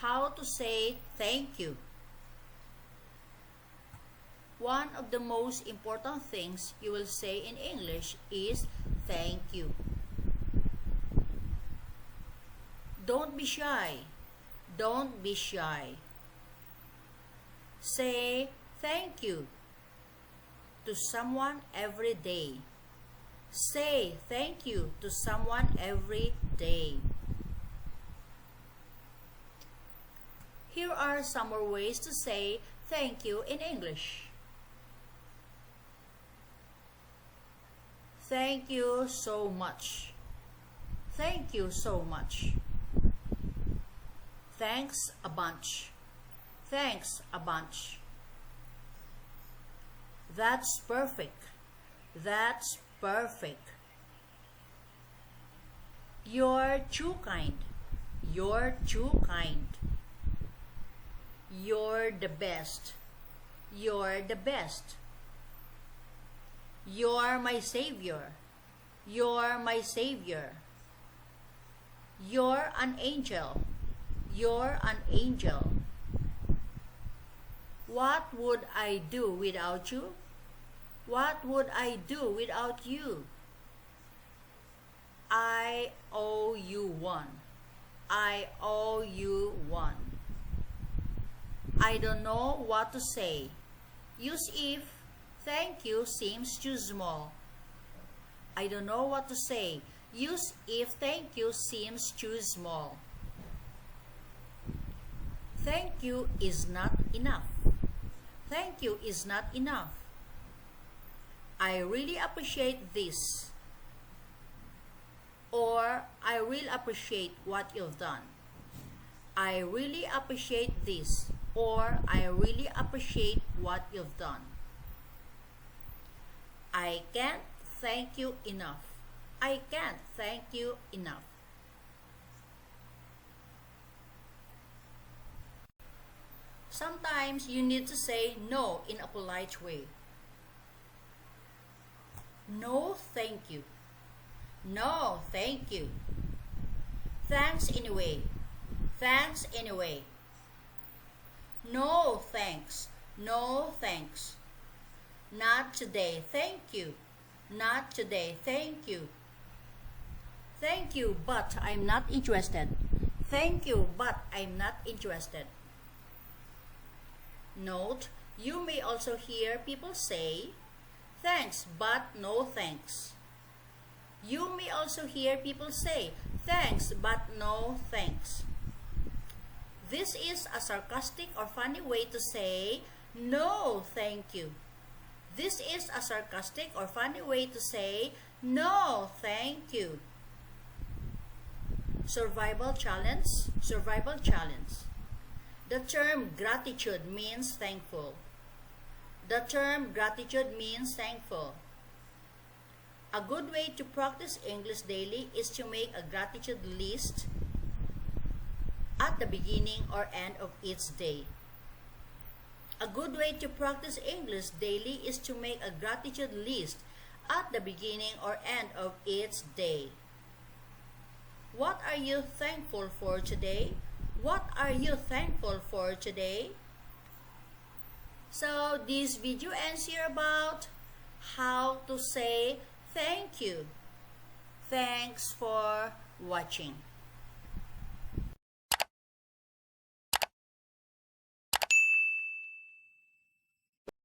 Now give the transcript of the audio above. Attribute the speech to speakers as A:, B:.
A: how to say thank you. One of the most important things you will say in English is thank you. Don't be shy. Don't be shy. Say thank you to someone every day. Say thank you to someone every day. Here are some more ways to say thank you in English. Thank you so much. Thank you so much. Thanks a bunch. Thanks a bunch. That's perfect. That's perfect. You're too kind. You're too kind. You're the best. You're the best. You're my savior. You're my savior. You're an angel. You're an angel. What would I do without you? What would I do without you? I owe you one. I owe you one. I don't know what to say. Use if thank you seems too small. I don't know what to say. Use if thank you seems too small. Thank you is not enough. Thank you is not enough. I really appreciate this. Or I really appreciate what you've done. I really appreciate this. Or I really appreciate what you've done. I can't thank you enough. I can't thank you enough. Sometimes you need to say no in a polite way. No, thank you. No, thank you. Thanks anyway. Thanks anyway. No, thanks. No, thanks. Not today, thank you. Not today, thank you. Thank you, but I'm not interested. Thank you, but I'm not interested. Note, you may also hear people say, thanks, but no thanks. You may also hear people say, thanks, but no thanks. This is a sarcastic or funny way to say, no, thank you. This is a sarcastic or funny way to say, no, thank you. Survival challenge. Survival challenge. The term gratitude means thankful. The term gratitude means thankful. A good way to practice English daily is to make a gratitude list at the beginning or end of each day. A good way to practice English daily is to make a gratitude list at the beginning or end of each day. What are you thankful for today? What are you thankful for today? So this video ends here about how to say thank you. Thanks for watching.